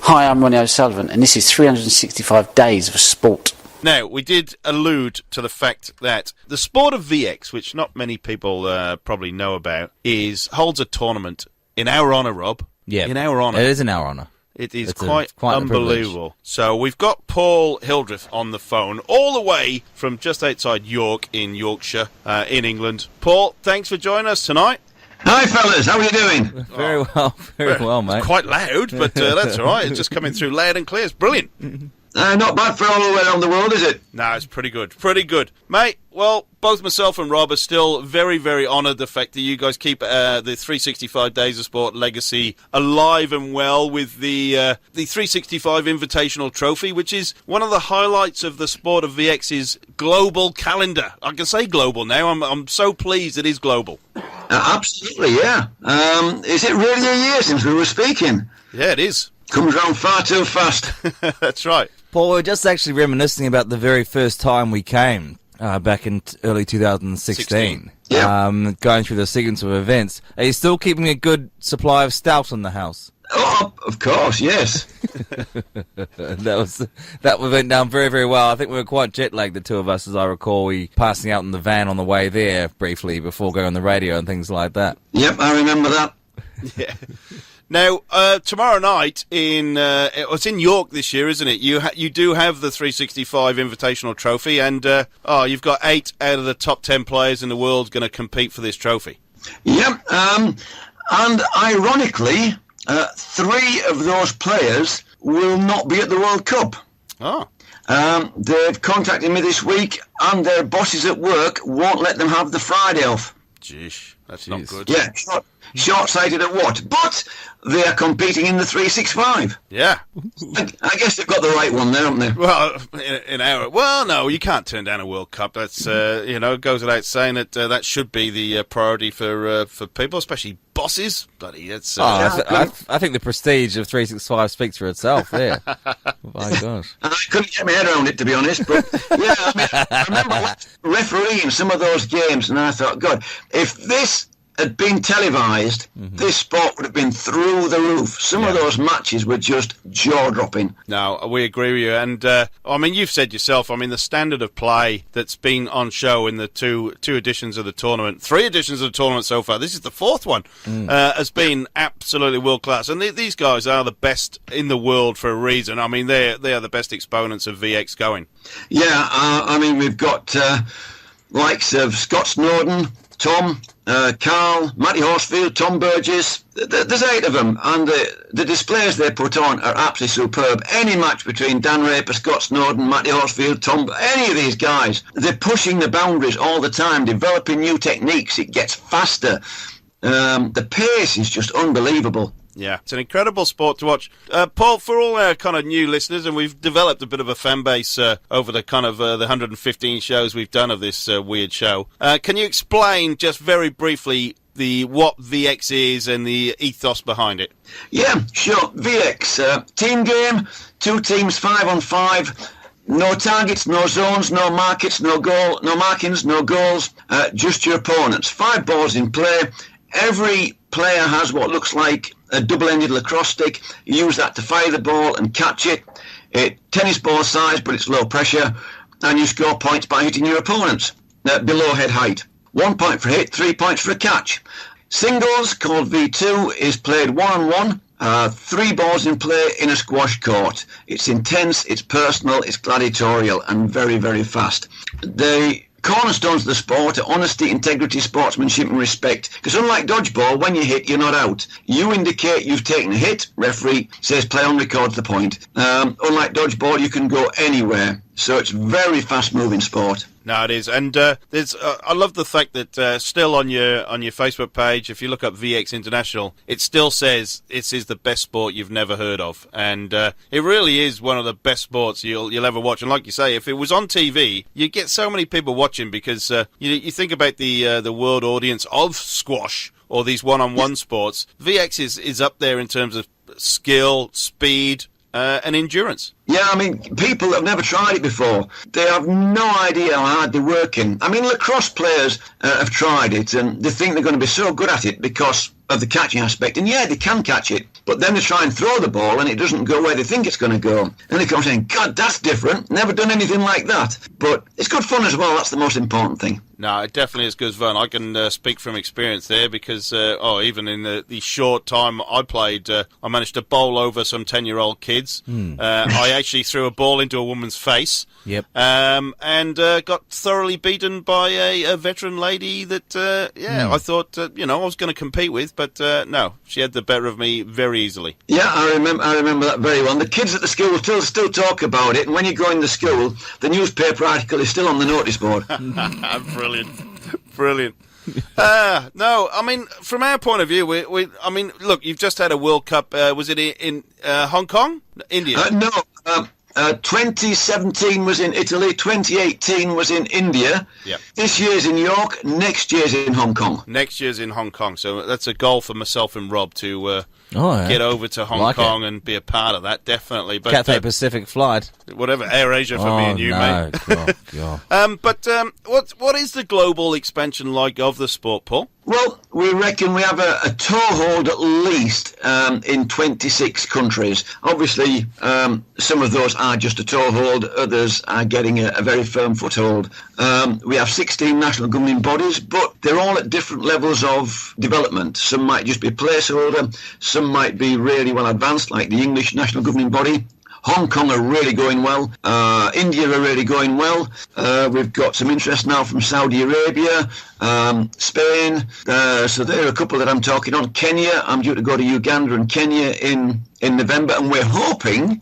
Hi, I'm Ronnie O'Sullivan, and this is 365 Days of Sport. Now, we did allude to the fact that the sport of VX, which not many people probably know about, holds a tournament in our honour, Rob. Yeah, in our honour. It is in our honour. It is quite unbelievable. So we've got Paul Hildreth on the phone, all the way from just outside York in Yorkshire, in England. Paul, thanks for joining us tonight. Hi, fellas. How are you doing? Very well, mate. It's quite loud, but that's all right. It's just coming through loud and clear. It's brilliant. Not bad for all the way around the world, is it? No, it's pretty good. Pretty good. Mate, well, both myself and Rob are still very, very honoured the fact that you guys keep the 365 Days of Sport legacy alive and well with the 365 Invitational Trophy, which is one of the highlights of the sport of VX's global calendar. I can say global now. I'm so pleased it is global. Absolutely, yeah. Is it really a year since we were speaking? Yeah, it is. Comes round far too fast. That's right. Paul, we were just actually reminiscing about the very first time we came back in early 2016. Yeah. Going through the sequence of events. Are you still keeping a good supply of stout in the house? Oh, of course, yes. That went down very, very well. I think we were quite jet-lagged, the two of us, as I recall. We passing out in the van on the way there briefly before going on the radio and things like that. Yep, I remember that. Yeah. Now, tomorrow night it's in York this year, isn't it? You do have the 365 Invitational Trophy, and you've got 8 out of the top 10 players in the world going to compete for this trophy. Yep, and ironically, 3 of those players will not be at the World Cup. Oh. They've contacted me this week, and their bosses at work won't let them have the Friday off. Jeez, that's not good. Yeah, short-sighted at what? But they are competing in the 365. Yeah. I guess they've got the right one there, haven't they? Well, no, you can't turn down a World Cup. That's it goes without saying that that should be the priority for people, especially bosses. Bloody, it's. I think the prestige of 365 speaks for itself. Yeah. My gosh. I couldn't get my head around it, to be honest. But yeah, I remember refereeing some of those games, and I thought, God, if this had been televised, this sport would have been through the roof. Some of those matches were just jaw-dropping. No, we agree with you. And, you've said yourself, the standard of play that's been on show in the two editions of the tournament, 3 editions of the tournament so far, this is the 4th one, has been absolutely world-class. And these guys are the best in the world for a reason. They are the best exponents of VX going. Yeah, we've got likes of Scott Snowden, Tom, Carl, Matty Horsfield, Tom Burgess. There's 8 of them, and the displays they put on are absolutely superb. Any match between Dan Raper, Scott Snowden, Matty Horsfield, Tom, any of these guys, they're pushing the boundaries all the time, developing new techniques. It gets faster. The pace is just unbelievable. Yeah, it's an incredible sport to watch. Paul, for all our kind of new listeners, and we've developed a bit of a fan base over the kind of the 115 shows we've done of this weird show, can you explain just very briefly what VX is and the ethos behind it? Yeah, sure. VX, team game, 2 teams, 5 on 5. No targets, no zones, no markets, no markings, no goals, just your opponents. 5 balls in play. Every player has what looks like a double-ended lacrosse stick. You use that to fire the ball and catch it. Tennis ball size, but it's low pressure. And you score points by hitting your opponents below head height. 1 point for a hit, 3 points for a catch. Singles, called V2, is played 1-on-1. 3 balls in play in a squash court. It's intense, it's personal, it's gladiatorial, and very, very fast. The cornerstones of the sport are honesty, integrity, sportsmanship and respect. Because unlike dodgeball, when you hit, you're not out. You indicate you've taken a hit. Referee says play on, records the point. Unlike dodgeball, you can go anywhere. So it's very fast-moving sport. No, it is, and I love the fact that still on your Facebook page, if you look up VX International, it still says this is the best sport you've never heard of, and it really is one of the best sports you'll ever watch. And like you say, if it was on TV, you'd get so many people watching because you think about the world audience of squash or these one-on-one sports. VX is up there in terms of skill, speed, and endurance. Yeah, people that have never tried it before, they have no idea how hard they're working. Lacrosse players have tried it, and they think they're going to be so good at it because of the catching aspect, and yeah, they can catch it, but then they try and throw the ball and it doesn't go where they think it's going to go. And they come saying, God, that's different, never done anything like that. But it's good fun as well, that's the most important thing. No, it definitely is good fun. I can speak from experience there because, even in the short time I played, I managed to bowl over some 10-year-old kids. I actually threw a ball into a woman's face. Yep. And got thoroughly beaten by a veteran lady that, I thought, I was going to compete with, but no, she had the better of me very easily. Yeah, I remember that very well. And the kids at the school still talk about it, and when you go in the school, the newspaper article is still on the notice board. Brilliant. No, I mean, from our point of view, look, you've just had a World Cup. Was it in Hong Kong? India? No. 2017 was in Italy, 2018 was in India. Yep. This year's in York, next year's in Hong Kong. Next year's in Hong Kong. So that's a goal for myself and Rob to get over to Hong Kong and be a part of that, definitely. But Cathay Pacific flight. Whatever, Air Asia for me and you, mate. God. What is the global expansion like of the sport, Paul? Well, we reckon we have a toehold at least in 26 countries. Obviously, some of those are just a toehold, others are getting a very firm foothold. We have 16 national governing bodies, but they're all at different levels of development. Some might just be a placeholder, some might be really well advanced, like the English national governing body. Hong Kong are really going well. India are really going well. We've got some interest now from Saudi Arabia, Spain. So there are a couple that I'm talking on. Kenya, I'm due to go to Uganda and Kenya in November, and we're hoping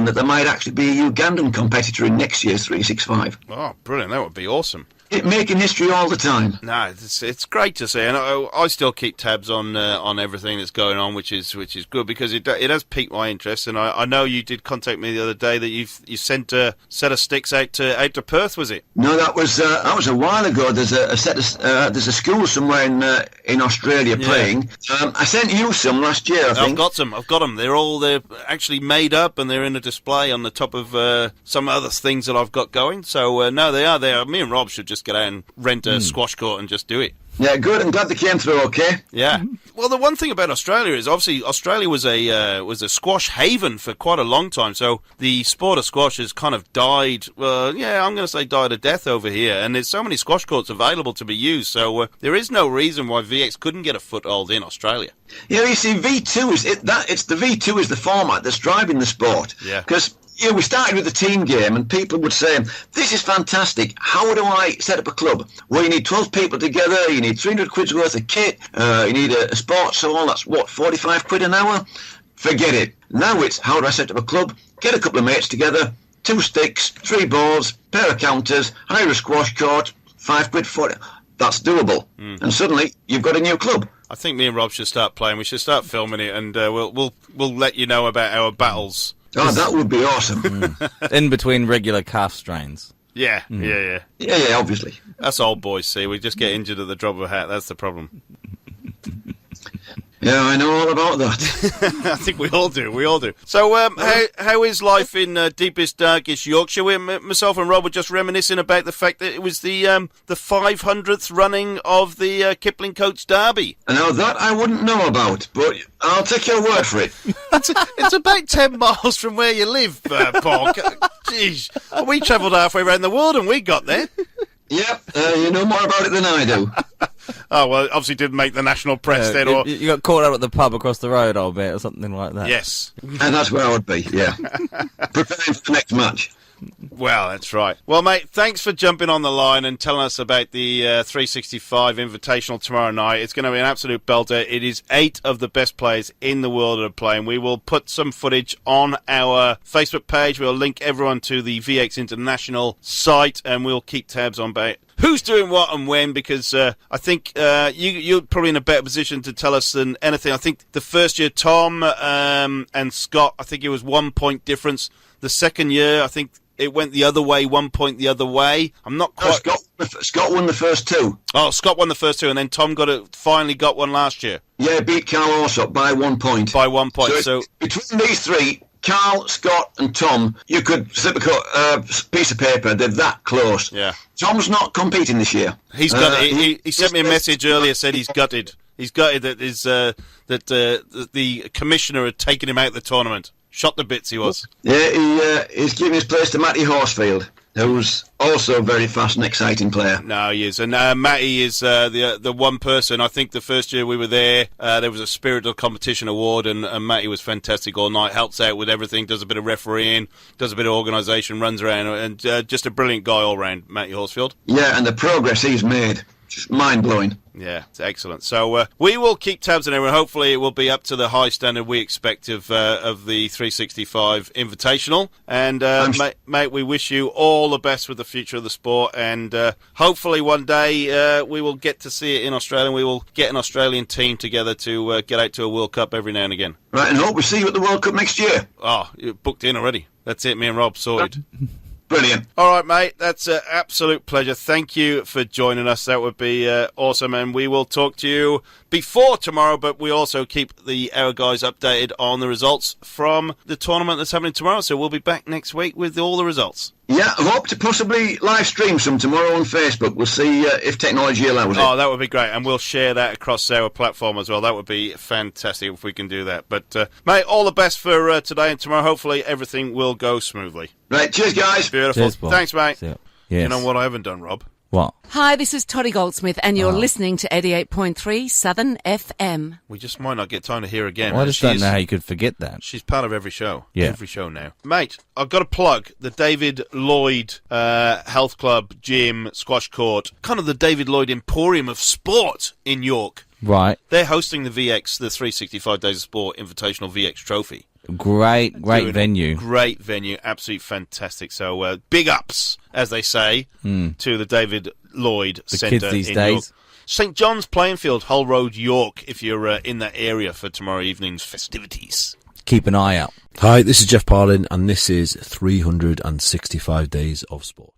that there might actually be a Ugandan competitor in next year's 365. Oh, brilliant! That would be awesome. Making history all the time. No, it's great to see, and I still keep tabs on everything that's going on, which is good because it has piqued my interest. And I know you did contact me the other day that you sent a set of sticks out to Perth, was it? No, that was a while ago. There's a there's a school somewhere in Australia playing. I sent you some last year, I think. I've got them. They're actually made up and they're in a display on the top of some other things that I've got going. So no, they are there. Me and Rob should just get out and rent a squash court and just do it. Yeah, good. I'm glad they came through okay. Yeah. Well, the one thing about Australia is obviously Australia was a squash haven for quite a long time. So the sport of squash has kind of died. I'm going to say died a death over here. And there's so many squash courts available to be used. So there is no reason why VX couldn't get a foothold in Australia. Yeah, you see, V2 it's the V2 is the format that's driving the sport. Yeah. Because we started with the team game, and people would say, this is fantastic. How do I set up a club? Well, you need 12 people together, you need 300 quid's worth of kit, you need a sports hall, that's what, 45 quid an hour? Forget it. Now it's, how do I set up a club? Get a couple of mates together, 2 sticks, 3 balls, pair of counters, hire a squash court, 5 quid, 40. That's doable. And suddenly, you've got a new club. I think me and Rob should start playing. We should start filming it, and we'll let you know about our battles. Oh, that would be awesome. In between regular calf strains. Yeah. Yeah, obviously. That's old boys, see. We just get injured at the drop of a hat. That's the problem. Yeah, I know all about that. I think we all do. So, how is life in deepest, darkest Yorkshire? Myself and Rob were just reminiscing about the fact that it was the 500th running of the Kipling Coach Derby. Now, that I wouldn't know about, but I'll take your word for it. It's about 10 miles from where you live, Paul. Jeez. We travelled halfway around the world and we got there. Yep, you know more about it than I do. Oh, well, obviously didn't make the national press then. Or You got caught out at the pub across the road, I'll bet, or something like that. Yes. And that's where I would be, yeah. Preparing for the next match. Well, that's right. Well, mate, thanks for jumping on the line and telling us about the 365 Invitational tomorrow night. It's going to be an absolute belter. It is 8 of the best players in the world that are playing. We will put some footage on our Facebook page. We'll link everyone to the VX International site, and we'll keep tabs on about who's doing what and when, because I think you're probably in a better position to tell us than anything. I think the first year, Tom and Scott, I think it was 1 point difference. The second year, I think it went the other way, 1 point the other way. I'm not quite... Scott won the first 2. Oh, Scott won the first 2, and then Tom finally got one last year. Yeah, beat Carl Alsop by 1 point. By 1 point, so between these 3... Carl, Scott and Tom, you could slip a piece of paper, they're that close. Yeah. Tom's not competing this year. He's gutted. He sent me a message earlier, said he's gutted. He's gutted that the commissioner had taken him out of the tournament. Shot to bits he was. Yeah, he's giving his place to Matty Horsfield, who's also a very fast and exciting player. No, he is. And Matty is the one person. I think the first year we were there was a Spirit of Competition award, and Matty was fantastic all night, helps out with everything, does a bit of refereeing, does a bit of organisation, runs around, and just a brilliant guy all round, Matty Horsfield. Yeah, and the progress he's made, just mind-blowing. Yeah, it's excellent. So we will keep tabs on it, and hopefully it will be up to the high standard we expect of the 365 Invitational. And mate, we wish you all the best with the future of the sport, and hopefully one day we will get to see it in Australia, and we will get an Australian team together to get out to a World Cup every now and again. Right, and hope we see you at the World Cup next year. Oh, you're booked in already. That's it, me and Rob sorted. Brilliant. All right, mate. That's an absolute pleasure. Thank you for joining us. That would be awesome. And we will talk to you before tomorrow, but we also keep our guys updated on the results from the tournament that's happening tomorrow. So we'll be back next week with all the results. Yeah, I hope to possibly live stream some tomorrow on Facebook. We'll see if technology allows it. Oh, that would be great. And we'll share that across our platform as well. That would be fantastic if we can do that. But, mate, all the best for today and tomorrow. Hopefully everything will go smoothly. Right, cheers, guys. Beautiful. Cheers, Paul. Thanks, mate. Yes. You know what I haven't done, Rob? What? Hi, this is Toddy Goldsmith, and you're listening to 88.3 Southern FM. We just might not get time to hear again. Well, I just don't know how you could forget that. She's part of every show. Yeah. Every show now. Mate, I've got to plug the David Lloyd Health Club, gym, squash court, kind of the David Lloyd Emporium of Sport in York. Right. They're hosting the 365 Days of Sport Invitational VX Trophy. Great venue. Great venue, absolutely fantastic. So big ups, as they say, to the David Lloyd Centre kids these in days. York. St John's Playing Field, Hull Road, York, if you're in that area for tomorrow evening's festivities. Keep an eye out. Hi, this is Jeff Parlin, and this is 365 Days of Sport.